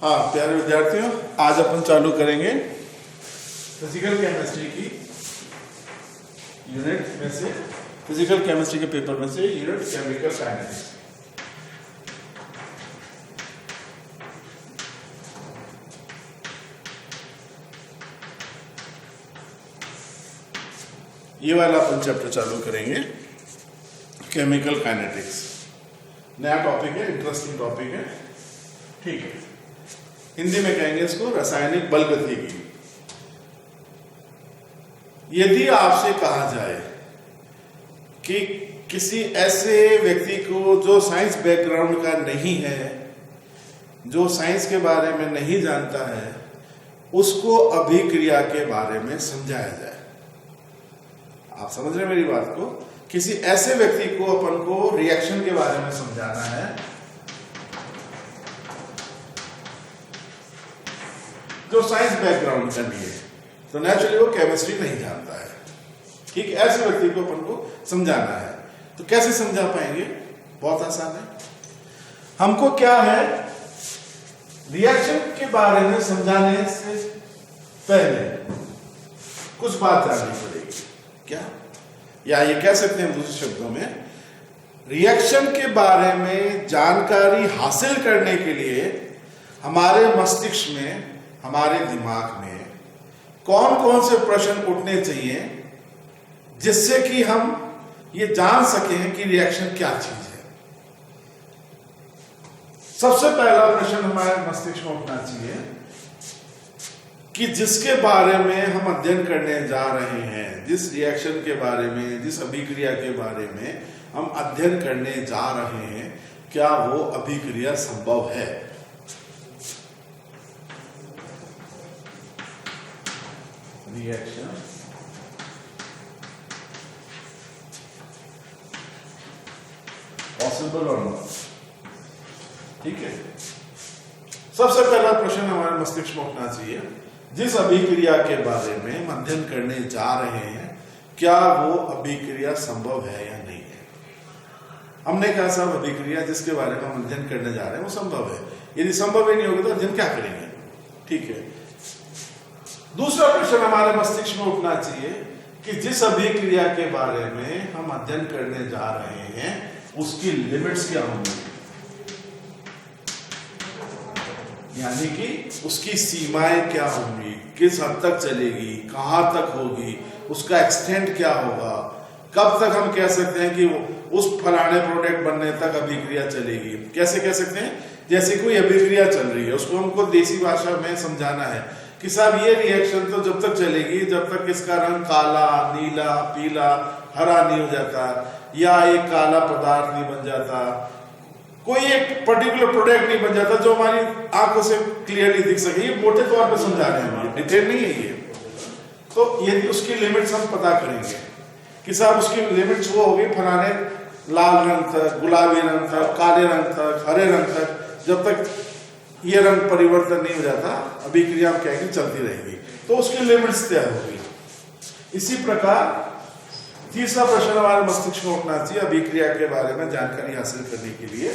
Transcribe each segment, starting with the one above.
हाँ प्यारे विद्यार्थियों, आज अपन चालू करेंगे फिजिकल केमिस्ट्री की यूनिट में से, फिजिकल केमिस्ट्री के पेपर में से यूनिट केमिकल काइनेटिक्स। ये वाला अपन चैप्टर चालू करेंगे, केमिकल काइनेटिक्स। नया टॉपिक है, इंटरेस्टिंग टॉपिक है, ठीक है। हिंदी में कहेंगे इसको रासायनिक बलगतिकी। यदि आपसे कहा जाए कि किसी ऐसे व्यक्ति को जो साइंस बैकग्राउंड का नहीं है, जो साइंस के बारे में नहीं जानता है, उसको अभिक्रिया के बारे में समझाया जाए। आप समझ रहे हैं मेरी बात को? किसी ऐसे व्यक्ति को अपन को रिएक्शन के बारे में समझाना है जो साइंस बैकग्राउंड का नहीं है, तो नेचुरली वो केमिस्ट्री नहीं जानता है। ठीक, ऐसे व्यक्ति को अपन को समझाना है। तो कैसे समझा पाएंगे? बहुत आसान है। हमको क्या है, रिएक्शन के बारे में समझाने से पहले कुछ बात जाननी पड़ेगी। क्या, या ये कह सकते हैं दूसरे शब्दों में, रिएक्शन के बारे में जानकारी हासिल करने के लिए हमारे मस्तिष्क में, हमारे दिमाग में कौन कौन से प्रश्न उठने चाहिए जिससे कि हम ये जान सकें कि रिएक्शन क्या चीज है। सबसे पहला प्रश्न हमारे मस्तिष्क में उठना चाहिए कि जिसके बारे में हम अध्ययन करने जा रहे हैं, जिस रिएक्शन के बारे में, जिस अभिक्रिया के बारे में हम अध्ययन करने जा रहे हैं, क्या वो अभिक्रिया संभव है? रिएक्शन पॉसिबल और नॉट। ठीक है, सबसे पहला प्रश्न हमारे मस्तिष्क में उठना चाहिए, जिस अभिक्रिया के बारे में हम अध्ययन करने जा रहे हैं, क्या वो अभिक्रिया संभव है या नहीं है। हमने कहा साहब अभिक्रिया जिसके बारे में हम अध्ययन करने जा रहे हैं वो संभव है। यदि संभव ही नहीं होगा तो अध्ययन क्या करेंगे? ठीक है। दूसरा प्रश्न हमारे मस्तिष्क में उठना चाहिए कि जिस अभिक्रिया के बारे में हम अध्ययन करने जा रहे हैं उसकी लिमिट्स क्या होंगी, यानी कि उसकी सीमाएं क्या होंगी, किस हद तक चलेगी, कहां तक होगी, उसका एक्सटेंट क्या होगा, कब तक हम कह सकते हैं कि उस फलाने प्रोडक्ट बनने तक अभिक्रिया चलेगी। कैसे कह सकते हैं? जैसे कोई अभिक्रिया चल रही है, उसको हमको देसी भाषा में समझाना है कि साहब ये रिएक्शन तो जब तक चलेगी जब तक इसका रंग काला, नीला, पीला, हरा नहीं हो जाता, या एक काला पदार्थ नहीं बन जाता, कोई एक पर्टिकुलर प्रोडक्ट नहीं बन जाता जो हमारी आंखों से क्लियरली दिख सके। ये मोटे तौर पे समझा रहे हैं, डिटेल नहीं है ये। तो ये उसकी लिमिट्स हम पता करेंगे कि साहब उसकी लिमिट्स वो होगी फलाने लाल रंग तक, गुलाबी रंग तक, काले रंग तक, हरे रंग तक, जब तक ये रंग परिवर्तन नहीं हो जाता अभिक्रिया हम कहेंगे चलती रहेगी। तो उसकी लिमिट्स तय होगी। इसी प्रकार तीसरा प्रश्न हमारे मस्तिष्क में उठना चाहिए अभिक्रिया के बारे में जानकारी हासिल करने के लिए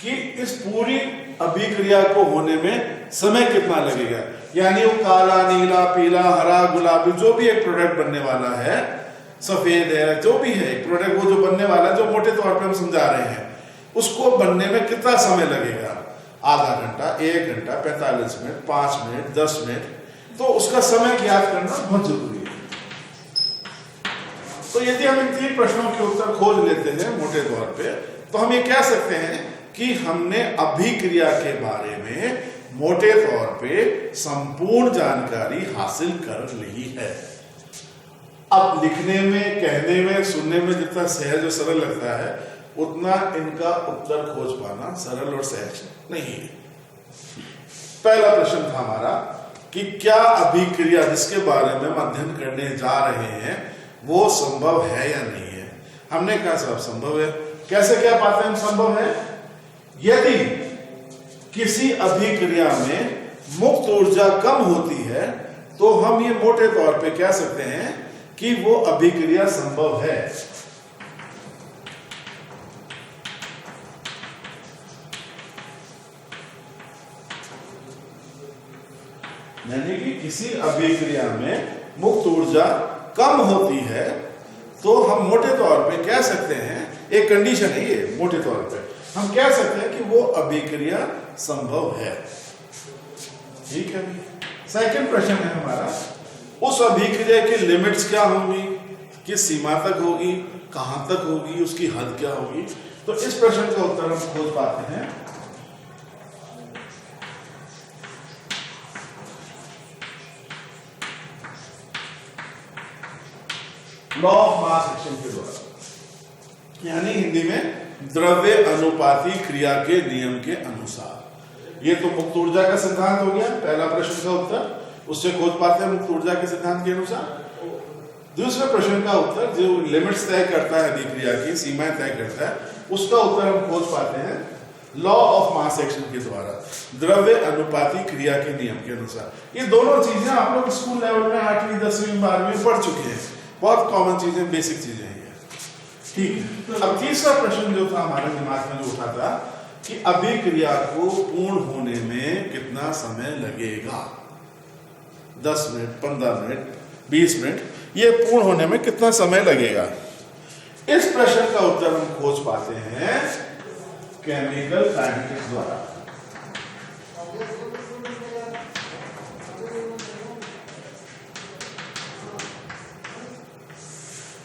कि इस पूरी अभिक्रिया को होने में समय कितना लगेगा। यानी वो काला, नीला, पीला, हरा, गुलाबी जो भी एक प्रोडक्ट बनने वाला है, सफेद है, जो भी है एक प्रोडक्ट वो जो बनने वाला है, जो मोटे तौर पर हम समझा रहे हैं, उसको बनने में कितना समय लगेगा। आधा घंटा, 1 घंटा, 45 मिनट, 5 मिनट, 10 मिनट। तो उसका समय ज्ञात करना बहुत जरूरी है। तो यदि हम इन 3 प्रश्नों के उत्तर खोज लेते हैं मोटे तौर पे, तो हम ये कह सकते हैं कि हमने अभिक्रिया के बारे में मोटे तौर पे संपूर्ण जानकारी हासिल कर ली है। अब लिखने में, कहने में, सुनने में जितना सहज और सरल लगता है, उतना इनका उत्तर खोज पाना सरल और सहज नहीं है। पहला प्रश्न था हमारा कि क्या अभिक्रिया जिसके बारे में हम अध्ययन करने जा रहे हैं वो संभव है या नहीं है। हमने कहा साहब संभव है। कैसे क्या पाते हैं संभव है? यदि किसी अभिक्रिया में मुक्त ऊर्जा कम होती है तो हम ये मोटे तौर पे कह सकते हैं कि वो अभिक्रिया संभव है। यानी कि किसी अभिक्रिया में मुक्त ऊर्जा कम होती है तो हम मोटे तौर पे कह सकते हैं, एक कंडीशन है ये, मोटे तौर पे हम कह सकते हैं कि वो अभिक्रिया संभव है। ठीक है। सेकंड प्रश्न है हमारा, उस अभिक्रिया की लिमिट्स क्या होंगी, किस सीमा तक होगी, कहां तक होगी, उसकी हद क्या होगी। तो इस प्रश्न का उत्तर हम खोज पाते हैं लॉ ऑफ मास एक्शन के द्वारा, यानी हिंदी में द्रव्य अनुपाती क्रिया के नियम के अनुसार। ये तो मुक्त ऊर्जा का सिद्धांत हो गया, पहला प्रश्न का उत्तर उससे खोज पाते हैं मुक्त ऊर्जा के सिद्धांत के अनुसार। दूसरे प्रश्न का उत्तर जो लिमिट्स तय करता है अभिक्रिया की, सीमाएं तय करता है, उसका उत्तर हम खोज पाते हैं लॉ ऑफ मास एक्शन के द्वारा, द्रव्य अनुपाती क्रिया के नियम के अनुसार। ये दोनों चीजें आप लोग स्कूल लेवल में 8वीं 10वीं 12वीं पढ़ चुके हैं, बहुत कॉमन चीजें, बेसिक चीजें हैं। ठीक है। अब तीसरा प्रश्न जो था हमारे दिमाग में जो उठा था कि अभिक्रिया को पूर्ण होने में कितना समय लगेगा, 10 मिनट, 15 मिनट, 20 मिनट, ये पूर्ण होने में कितना समय लगेगा। इस प्रश्न का उत्तर हम खोज पाते हैं केमिकल काइनेटिक्स द्वारा।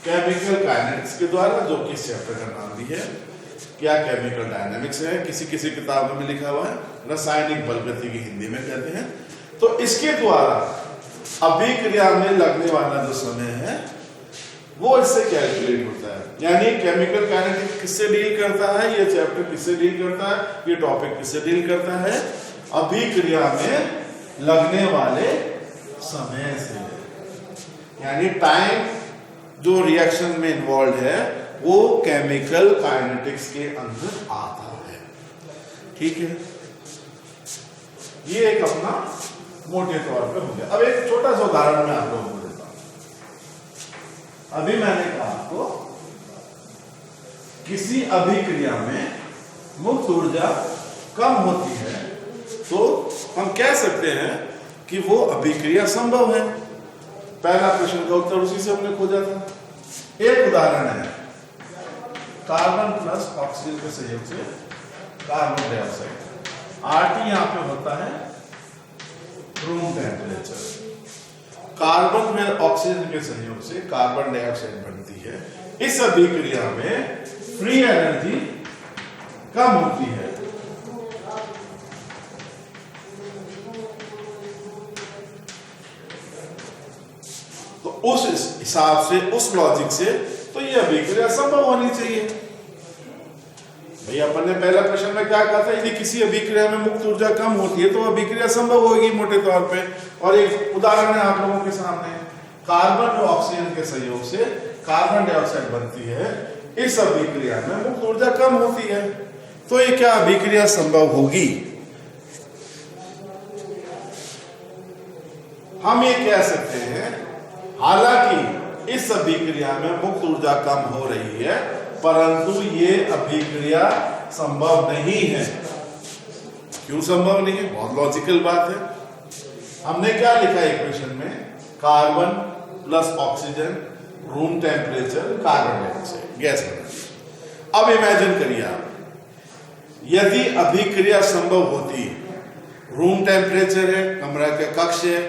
केमिकल काइनेटिक्स के द्वारा, जो कि इस चैप्टर का नाम भी है, क्या केमिकल डायनामिक्स है, किसी किसी किताबों में लिखा हुआ है रासायनिक बलगति की हिंदी में कहते हैं। तो इसके द्वारा अभिक्रिया में लगने वाला जो समय है वो इससे कैलकुलेट होता है। यानी केमिकल काइनेटिक्स किससे डील करता है, ये चैप्टर किससे डील करता है, ये टॉपिक किससे डील करता है, अभिक्रिया में लगने वाले समय से। यानी टाइम जो रिएक्शन में इन्वॉल्व है वो केमिकल काइनेटिक्स के अंदर आता है। ठीक है। ये एक अपना मोटे तौर पे हो गया। अब एक छोटा सा उदाहरण मैं आप लोगों को देता हूं। अभी मैंने कहा आपको किसी अभिक्रिया में मुक्त ऊर्जा कम होती है तो हम कह सकते हैं कि वो अभिक्रिया संभव है। पहला प्रश्न का उत्तर उसी से हमने खोजा था। एक उदाहरण है, कार्बन प्लस ऑक्सीजन के सहयोग से कार्बन डाइऑक्साइड, आरटी यहां पे होता है रूम टेम्परेचर। कार्बन में ऑक्सीजन के सहयोग से कार्बन डाइऑक्साइड बनती है। इस अभिक्रिया में फ्री एनर्जी कम होती है। तो उस हिसाब से, उस लॉजिक से, तो ये अभिक्रिया संभव होनी चाहिए। भैया अपन ने पहला प्रश्न में क्या कहा था, यदि किसी अभिक्रिया में मुक्त ऊर्जा कम होती है तो अभिक्रिया संभव होगी मोटे तौर पे। और एक उदाहरण है आप लोगों के सामने, कार्बन और ऑक्सीजन के सहयोग से कार्बन डाइऑक्साइड बनती है। इस अभिक्रिया में मुक्त ऊर्जा कम होती है, तो ये क्या अभिक्रिया संभव होगी? हम ये कह सकते हैं, हालांकि इस अभिक्रिया में मुक्त ऊर्जा कम हो रही है परंतु ये अभिक्रिया संभव नहीं है। क्यों संभव नहीं है? बहुत लॉजिकल बात है। हमने क्या लिखा इक्वेशन में, carbon plus oxygen room temperature carbon dioxide gas बना। अब इमेजिन करिए आप, यदि अभिक्रिया संभव होती, रूम टेम्परेचर है, कमरा का कक्ष है,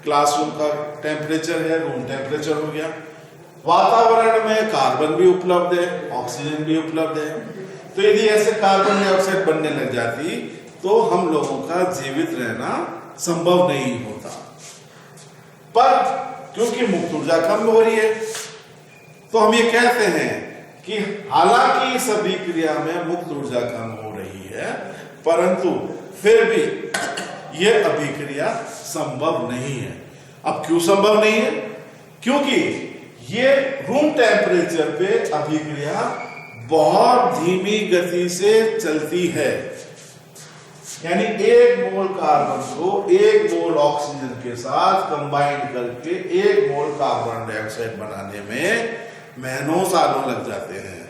क्लासरूम का टेम्परेचर है, रूम टेम्परेचर हो गया, वातावरण में कार्बन भी उपलब्ध है, ऑक्सीजन भी उपलब्ध है। तो यदि ऐसे कार्बन डाइऑक्साइड बनने लग जाती तो हम लोगों का जीवित रहना संभव नहीं होता। पर क्योंकि मुक्त ऊर्जा कम हो रही है तो हम ये कहते हैं कि हालांकि इस अभिक्रिया में मुक्त ऊर्जा कम हो रही है परंतु फिर भी यह अभिक्रिया संभव नहीं है। अब क्यों संभव नहीं है? क्योंकि ये रूम टेम्परेचर पे अभिक्रिया बहुत धीमी गति से चलती है। यानी 1 मोल कार्बन को 1 मोल ऑक्सीजन के साथ कंबाइन करके 1 मोल कार्बन डाइऑक्साइड बनाने में महीनों सालों लग जाते हैं।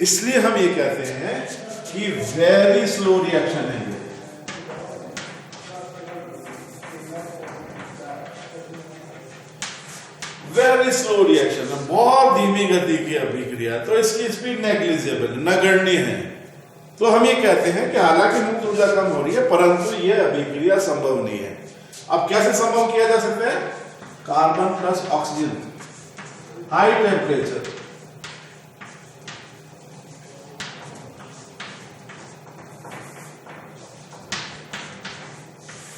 इसलिए हम ये कहते हैं कि वेरी स्लो रिएक्शन है ये। वेरी स्लो रिएक्शन है, बहुत धीमी गति की अभिक्रिया, तो इसकी स्पीड नेग्लिजिबल, नगण्य है। तो हम ये कहते हैं कि हालांकि मुक्त ऊर्जा कम हो रही है परंतु ये अभिक्रिया संभव नहीं है। अब कैसे संभव किया जा सकता है? Carbon plus oxygen, high temperature,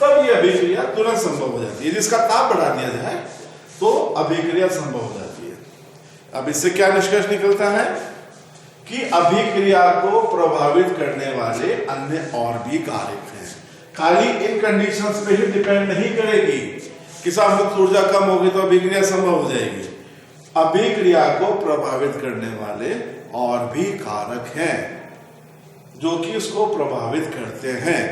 तब ये अभिक्रिया तुरंत संभव हो जाती है। जिसका ताप बढ़ा दिया जाए तो अभिक्रिया संभव हो जाती है। अब इससे क्या निष्कर्ष निकलता है कि अभिक्रिया को प्रभावित करने वाले अन्य और भी कारक हैं, खाली इन कंडीशंस पे ही डिपेंड नहीं करेगी कि साहब मुक्त ऊर्जा कम होगी तो अभिक्रिया संभव हो जाएगी। अभिक्रिया को प्रभावित करने वाले और भी कारक हैं जो कि उसको प्रभावित करते हैं।